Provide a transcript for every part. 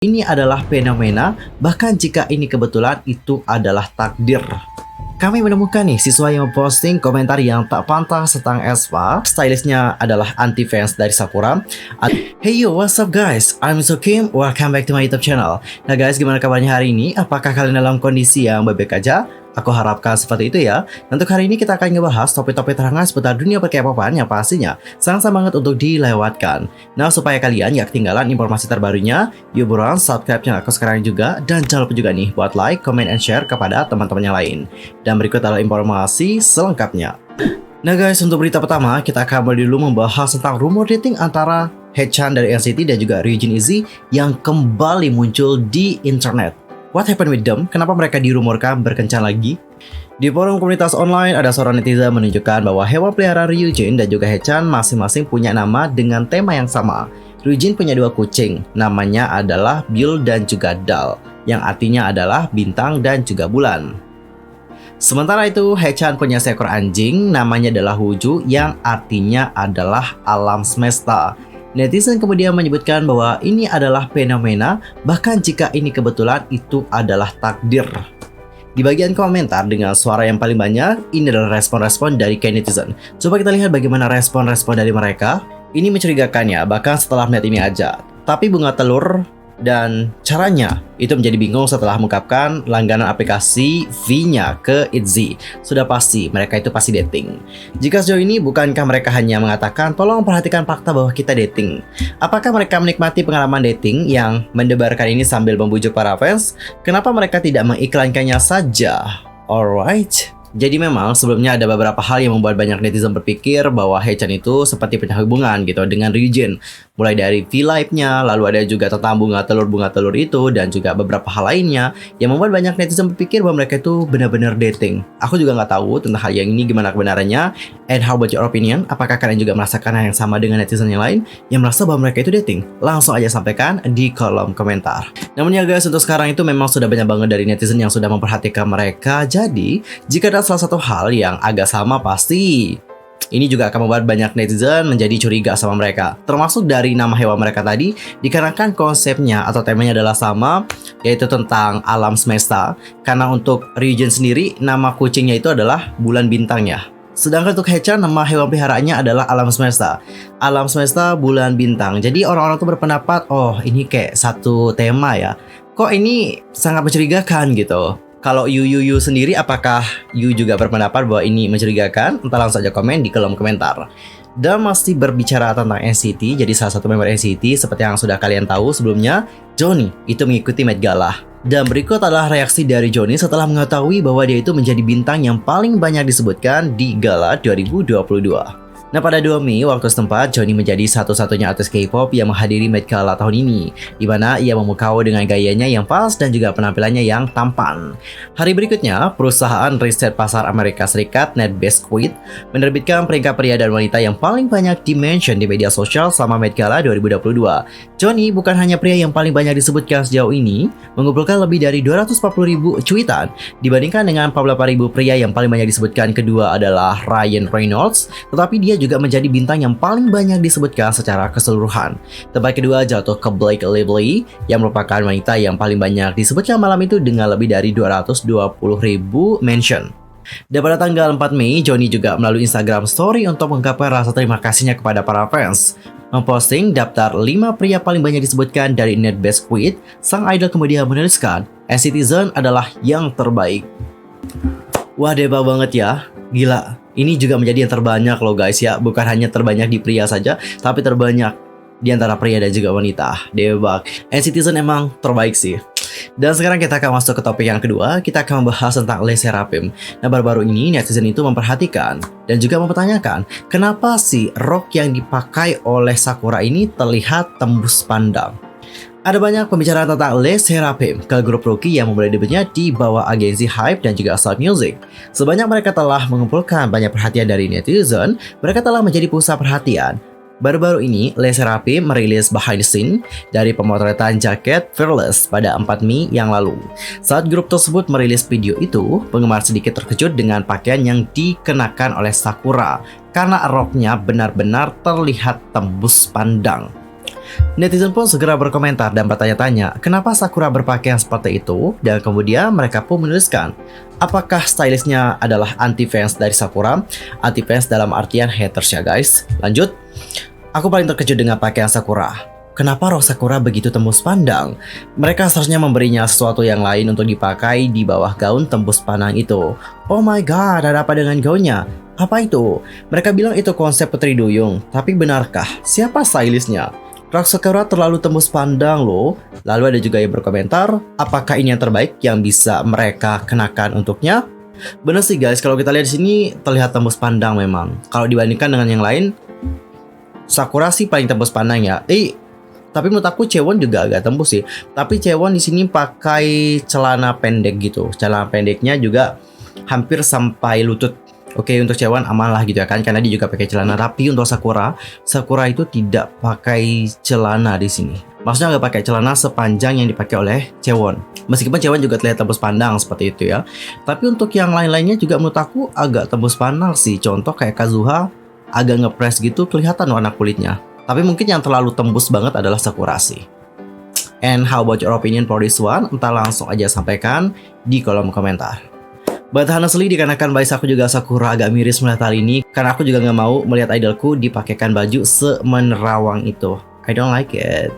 Ini adalah fenomena, bahkan jika ini kebetulan itu adalah takdir. Kami menemukan nih siswa yang memposting komentar yang tak pantas tentang aespa. Stylistnya adalah anti-fans dari Sakura. Hey yo, what's up guys? I'm Kim. Welcome back to my YouTube channel. Nah guys, gimana kabarnya hari ini? Apakah kalian dalam kondisi yang baik-baik aja? Aku harapkan seperti itu ya. Untuk hari ini kita akan ngebahas topik-topik terhangat seputar dunia per-K-popan yang pastinya sangat banget untuk dilewatkan. Nah, supaya kalian gak ketinggalan informasi terbarunya, yuk buruan subscribe channel aku sekarang juga. Dan jangan lupa juga nih buat like, comment, and share kepada teman-teman yang lain. Dan berikut adalah informasi selengkapnya. Nah guys, untuk berita pertama, kita akan mulai dulu membahas tentang rumor dating antara Haechan dari NCT dan juga Ryujin Izzy yang kembali muncul di internet. What happened with them? Kenapa mereka dirumorkan berkencan lagi? Di forum komunitas online, ada seorang netizen menunjukkan bahwa hewan peliharaan Ryujin dan juga Haechan masing-masing punya nama dengan tema yang sama. Ryujin punya dua kucing, namanya adalah Bill dan juga Dal, yang artinya adalah bintang dan juga bulan. Sementara itu, Haechan punya seekor anjing, namanya adalah Huju, yang artinya adalah alam semesta. Netizen kemudian menyebutkan bahwa ini adalah fenomena, bahkan jika ini kebetulan itu adalah takdir. Di bagian komentar dengan suara yang paling banyak, ini adalah respon-respon dari netizen. Coba kita lihat bagaimana respon-respon dari mereka. Ini mencurigakan ya, bahkan setelah melihat ini aja. Tapi bunga telur dan caranya itu menjadi bingung setelah mengungkapkan langganan aplikasi V-nya ke ITZY. Sudah pasti mereka itu pasti dating. Jika sejauh ini bukankah mereka hanya mengatakan tolong perhatikan fakta bahwa kita dating? Apakah mereka menikmati pengalaman dating yang mendebarkan ini sambil membujuk para fans? Kenapa mereka tidak mengiklankannya saja? Alright. Jadi memang sebelumnya ada beberapa hal yang membuat banyak netizen berpikir bahwa Haechan itu seperti punya hubungan gitu dengan Ryujin. Mulai dari V-Live-nya, lalu ada juga tentang bunga telur itu, dan juga beberapa hal lainnya yang membuat banyak netizen berpikir bahwa mereka itu benar-benar dating. Aku juga nggak tahu tentang hal yang ini gimana kebenarannya. And how about your opinion? Apakah kalian juga merasakan hal yang sama dengan netizen yang lain yang merasa bahwa mereka itu dating? Langsung aja sampaikan di kolom komentar. Namun ya guys, untuk sekarang itu memang sudah banyak banget dari netizen yang sudah memperhatikan mereka. Jadi, jika ada salah satu hal yang agak sama pasti ini juga akan membuat banyak netizen menjadi curiga sama mereka. Termasuk dari nama hewan mereka tadi, dikarenakan konsepnya atau temanya adalah sama, yaitu tentang alam semesta. Karena untuk Ryujin sendiri, nama kucingnya itu adalah bulan bintangnya. Sedangkan untuk Haechan, nama hewan peliharaannya adalah alam semesta. Alam semesta, bulan bintang. Jadi orang-orang tuh berpendapat, oh ini kayak satu tema ya. Kok ini sangat mencurigakan gitu. Kalau Yu sendiri, apakah Yu juga berpendapat bahwa ini mencurigakan? Entah langsung saja komen di kolom komentar. Dan masih berbicara tentang NCT, jadi salah satu member NCT seperti yang sudah kalian tahu sebelumnya, Johnny itu mengikuti Met Gala. Dan berikut adalah reaksi dari Johnny setelah mengetahui bahwa dia itu menjadi bintang yang paling banyak disebutkan di Gala 2022. Nah, pada 2 Mei waktu setempat, Johnny menjadi satu-satunya artis K-pop yang menghadiri Met Gala tahun ini, di mana ia memukau dengan gayanya yang pas dan juga penampilannya yang tampan. Hari berikutnya, perusahaan riset pasar Amerika Serikat NetBesquit menerbitkan peringkat pria dan wanita yang paling banyak di-mention di media sosial selama Met Gala 2022. Johnny bukan hanya pria yang paling banyak disebutkan sejauh ini, mengumpulkan lebih dari 240.000 cuitan, dibandingkan dengan 48.000 pria yang paling banyak disebutkan kedua adalah Ryan Reynolds, tetapi dia juga menjadi bintang yang paling banyak disebutkan secara keseluruhan. Tempat kedua jatuh ke Blake Lively yang merupakan wanita yang paling banyak disebutkan malam itu dengan lebih dari 220.000 mention. Dan pada tanggal 4 Mei, Johnny juga melalui Instagram Story untuk mengungkapkan rasa terima kasihnya kepada para fans. Memposting daftar 5 pria paling banyak disebutkan dari NetBesquit, sang idol kemudian menuliskan, NCT Zen adalah yang terbaik. Wah, debak banget ya. Gila. Ini juga menjadi yang terbanyak loh guys ya. Bukan hanya terbanyak di pria saja, tapi terbanyak di antara pria dan juga wanita. Debak. NCT emang terbaik sih. Dan sekarang kita akan masuk ke topik yang kedua. Kita akan membahas tentang LE SSERAFIM. Nah, baru-baru ini netizen itu memperhatikan dan juga mempertanyakan, kenapa sih rok yang dipakai oleh Sakura ini terlihat tembus pandang? Ada banyak pembicaraan tentang LE SSERAFIM ke grup rookie yang memulai debutnya di bawah agensi HYBE dan juga Salt Music. Sebanyak mereka telah mengumpulkan banyak perhatian dari netizen, mereka telah menjadi pusat perhatian. Baru-baru ini, LE SSERAFIM merilis behind the scene dari pemotretan jaket Fearless pada 4 Mei yang lalu. Saat grup tersebut merilis video itu, penggemar sedikit terkejut dengan pakaian yang dikenakan oleh Sakura karena roknya benar-benar terlihat tembus pandang. Netizen pun segera berkomentar dan bertanya-tanya kenapa Sakura berpakaian seperti itu, dan kemudian mereka pun menuliskan, apakah stylistnya adalah anti-fans dari Sakura? Anti-fans dalam artian haters ya guys. Lanjut, aku paling terkejut dengan pakaian Sakura. Kenapa rok Sakura begitu tembus pandang? Mereka seharusnya memberinya sesuatu yang lain untuk dipakai di bawah gaun tembus pandang itu. Oh my god, ada apa dengan gaunnya? Apa itu? Mereka bilang itu konsep Putri Duyung, tapi benarkah? Siapa stylistnya? Rok Sakura terlalu tembus pandang loh. Lalu ada juga yang berkomentar, apakah ini yang terbaik yang bisa mereka kenakan untuknya? Bener sih guys, kalau kita lihat di sini terlihat tembus pandang memang. Kalau dibandingkan dengan yang lain, Sakura sih paling tembus pandang ya. Tapi menurut aku Chaewon juga agak tembus sih. Tapi Chaewon di sini pakai celana pendek gitu. Celana pendeknya juga hampir sampai lutut. Oke, untuk Chaewon aman lah gitu ya kan, karena dia juga pakai celana. Tapi untuk Sakura itu tidak pakai celana di sini. Maksudnya nggak pakai celana sepanjang yang dipakai oleh Chaewon. Meskipun Chaewon juga terlihat tembus pandang seperti itu ya. Tapi untuk yang lain-lainnya juga menurut aku agak tembus pandang sih. Contoh kayak Kazuha agak ngepres gitu, kelihatan warna kulitnya. Tapi mungkin yang terlalu tembus banget adalah Sakura sih. And how about your opinion for this one? Entah langsung aja sampaikan di kolom komentar. But honestly, dikarenakan bias aku juga Sakura agak miris melihat hal ini, karena aku juga nggak mau melihat idolku dipakaikan baju semenerawang itu. I don't like it.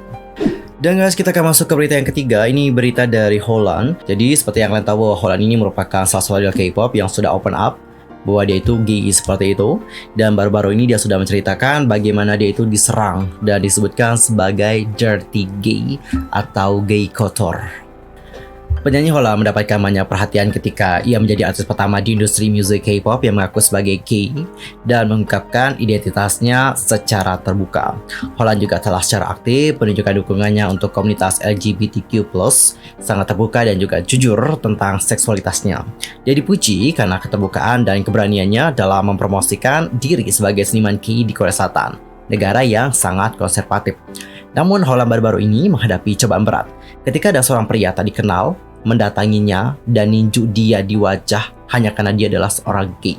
Dan guys, kita akan masuk ke berita yang ketiga. Ini berita dari Holland. Jadi seperti yang kalian tahu bahwa Holland ini merupakan salah satu idol K-pop yang sudah open up bahwa dia itu gay seperti itu. Dan baru-baru ini dia sudah menceritakan bagaimana dia itu diserang dan disebutkan sebagai dirty gay atau gay kotor. Penyanyi Holland mendapatkan banyak perhatian ketika ia menjadi artis pertama di industri musik K-pop yang mengaku sebagai gay dan mengungkapkan identitasnya secara terbuka. Holland juga telah secara aktif menunjukkan dukungannya untuk komunitas LGBTQ+, sangat terbuka dan juga jujur tentang seksualitasnya. Dia dipuji karena keterbukaan dan keberaniannya dalam mempromosikan diri sebagai seniman K di Korea Selatan, negara yang sangat konservatif. Namun Holland baru-baru ini menghadapi cobaan berat ketika ada seorang pria tak dikenal mendatanginya dan ninju dia di wajah hanya karena dia adalah seorang gay.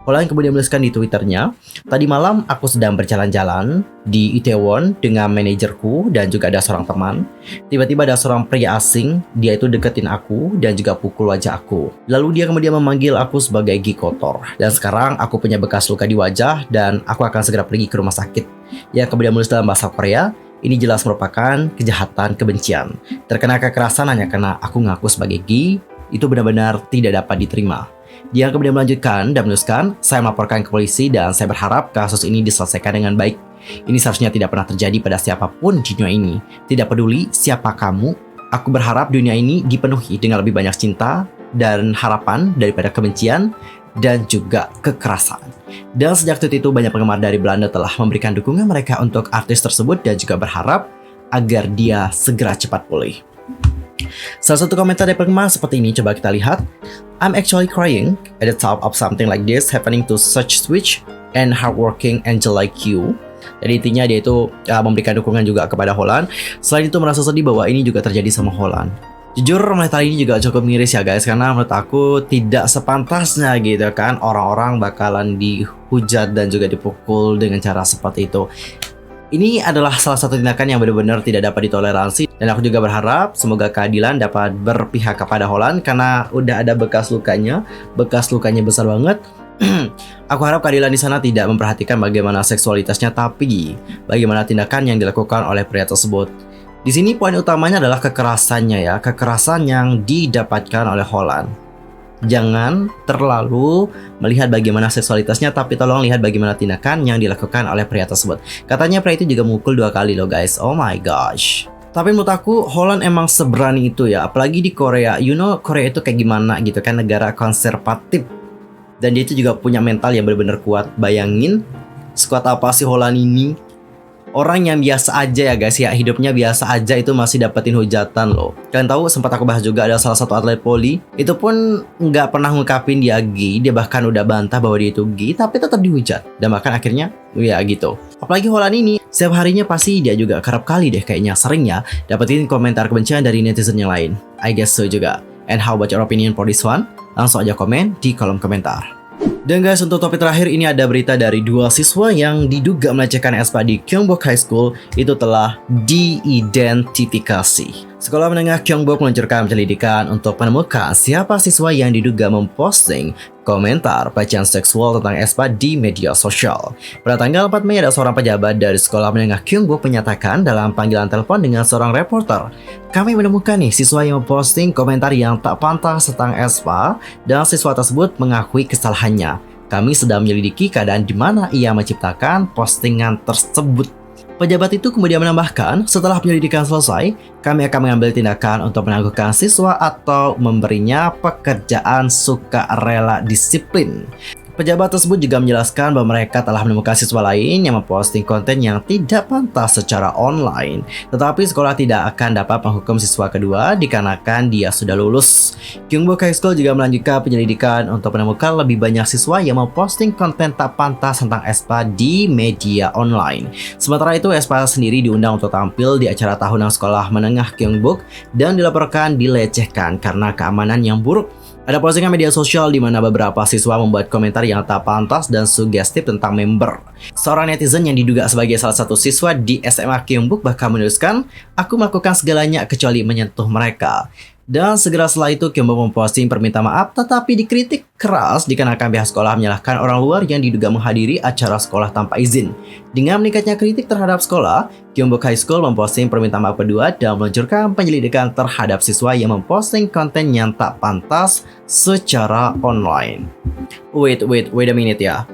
Holland kemudian menuliskan di Twitternya, tadi malam aku sedang berjalan-jalan di Itaewon dengan manajerku dan juga ada seorang teman. Tiba-tiba ada seorang pria asing, dia itu deketin aku dan juga pukul wajah aku. Lalu dia kemudian memanggil aku sebagai gay kotor. Dan sekarang aku punya bekas luka di wajah dan aku akan segera pergi ke rumah sakit. Ia kemudian menulis dalam bahasa Korea, ini jelas merupakan kejahatan kebencian. Terkena kekerasan hanya karena aku ngaku sebagai gay, itu benar-benar tidak dapat diterima. Dia kemudian melanjutkan dan menuliskan, saya melaporkan ke polisi dan saya berharap kasus ini diselesaikan dengan baik. Ini seharusnya tidak pernah terjadi pada siapapun di dunia ini. Tidak peduli siapa kamu, aku berharap dunia ini dipenuhi dengan lebih banyak cinta dan harapan daripada kebencian dan juga kekerasan. Dan sejak saat itu banyak penggemar dari Belanda telah memberikan dukungan mereka untuk artis tersebut dan juga berharap agar dia segera cepat pulih. Salah satu komentar dari penggemar seperti ini, coba kita lihat. I'm actually crying at the top of something like this happening to such sweet and hardworking angel like you. Jadi intinya dia itu memberikan dukungan juga kepada Holland. Selain itu merasa sedih bahwa ini juga terjadi sama Holland. Jujur melihat hal ini juga cukup miris ya guys, karena menurut aku tidak sepantasnya gitu kan orang-orang bakalan dihujat dan juga dipukul dengan cara seperti itu. Ini adalah salah satu tindakan yang benar-benar tidak dapat ditoleransi, dan aku juga berharap semoga keadilan dapat berpihak kepada Holland karena udah ada bekas lukanya besar banget. Aku harap keadilan di sana tidak memperhatikan bagaimana seksualitasnya, tapi bagaimana tindakan yang dilakukan oleh pria tersebut. Di sini poin utamanya adalah kekerasannya ya, kekerasan yang didapatkan oleh Holland. Jangan terlalu melihat bagaimana seksualitasnya, tapi tolong lihat bagaimana tindakan yang dilakukan oleh pria tersebut. Katanya pria itu juga mukul 2 kali loh guys, oh my gosh. Tapi menurut aku Holland emang seberani itu ya, apalagi di Korea. You know Korea itu kayak gimana gitu kan, negara konservatif. Dan dia itu juga punya mental yang benar-benar kuat. Bayangin, sekuat apa sih Holland ini? Orang yang biasa aja ya guys ya, hidupnya biasa aja itu masih dapetin hujatan loh. Kalian tahu sempat aku bahas juga ada salah satu atlet poli, itu pun nggak pernah ngungkapin dia gay. Dia bahkan udah bantah bahwa dia itu gay, tapi tetap dihujat. Dan bahkan akhirnya ya gitu. Apalagi Holland ini, setiap harinya pasti dia juga kerap kali deh kayaknya seringnya dapetin komentar kebencian dari netizen yang lain. I guess so juga. And how about your opinion for this one? Langsung aja komen di kolom komentar. Dan guys, untuk topik terakhir ini ada berita dari dua siswa yang diduga melecehkan aespa di Kyungbok High School itu telah diidentifikasi. Sekolah menengah Kyungbok meluncurkan penyelidikan untuk menemukan siapa siswa yang diduga memposting komentar pelecehan seksual tentang aespa di media sosial. Pada tanggal 4 Mei ada seorang pejabat dari sekolah menengah Kyungbok menyatakan dalam panggilan telepon dengan seorang reporter, kami menemukan nih siswa yang memposting komentar yang tak pantas tentang aespa dan siswa tersebut mengakui kesalahannya. Kami sedang menyelidiki keadaan di mana ia menciptakan postingan tersebut. Pejabat itu kemudian menambahkan, setelah penyelidikan selesai, kami akan mengambil tindakan untuk menangguhkan siswa atau memberinya pekerjaan sukarela disiplin. Pejabat tersebut juga menjelaskan bahwa mereka telah menemukan siswa lain yang memposting konten yang tidak pantas secara online. Tetapi sekolah tidak akan dapat menghukum siswa kedua dikarenakan dia sudah lulus. Kyungbok High School juga melanjutkan penyelidikan untuk menemukan lebih banyak siswa yang memposting konten tak pantas tentang aespa di media online. Sementara itu, aespa sendiri diundang untuk tampil di acara tahunan sekolah menengah Kyungbok dan dilaporkan dilecehkan karena keamanan yang buruk. Ada postingan media sosial di mana beberapa siswa membuat komentar yang tak pantas dan sugestif tentang member. Seorang netizen yang diduga sebagai salah satu siswa di SMA Kyungbok bahkan menuliskan, aku melakukan segalanya kecuali menyentuh mereka. Dan segera setelah itu Kyungbok memposting permintaan maaf tetapi dikritik keras dikarenakan pihak sekolah menyalahkan orang luar yang diduga menghadiri acara sekolah tanpa izin. Dengan meningkatnya kritik terhadap sekolah, Kyungbok High School memposting permintaan maaf kedua dan meluncurkan penyelidikan terhadap siswa yang memposting konten yang tak pantas secara online. Wait a minute ya.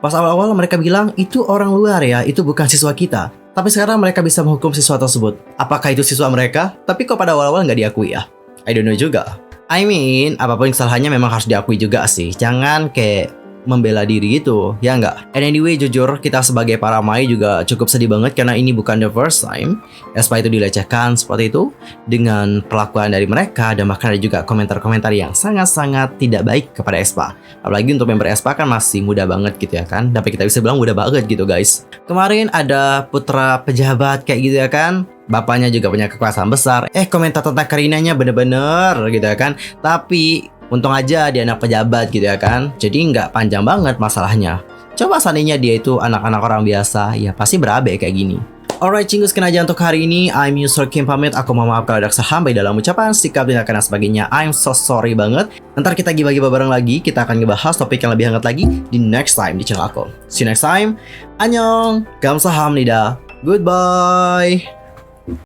Pas awal-awal mereka bilang itu orang luar ya, itu bukan siswa kita. Tapi sekarang mereka bisa menghukum siswa tersebut. Apakah itu siswa mereka? Tapi kok pada awal-awal nggak diakui ya? I don't know juga. I mean, apapun kesalahannya memang harus diakui juga sih. Jangan kayak membela diri gitu, ya nggak? And anyway, jujur kita sebagai para mai juga cukup sedih banget karena ini bukan the first time aespa itu dilecehkan seperti itu dengan perlakuan dari mereka, dan bahkan ada juga komentar-komentar yang sangat-sangat tidak baik kepada aespa. Apalagi untuk member aespa kan masih muda banget gitu ya kan, tapi kita bisa bilang muda banget gitu guys. Kemarin ada putra pejabat kayak gitu ya kan, bapaknya juga punya kekuasaan besar. Komentar tentang Karinanya bener-bener gitu ya kan. Tapi untung aja dia anak pejabat gitu ya kan. Jadi nggak panjang banget masalahnya. Coba seandainya dia itu anak-anak orang biasa, ya pasti berabe kayak gini. Alright cinggu, sekian aja untuk hari ini. I'm User Kim pamit. Aku mohon maaf kalau ada kesalahan baik dalam ucapan, sikap, tindakan dan sebagainya. I'm so sorry banget. Ntar kita gibah-gibah bareng lagi. Kita akan ngebahas topik yang lebih hangat lagi di next time di channel aku. See you next time. Annyeong. Gamsahamnida. Goodbye.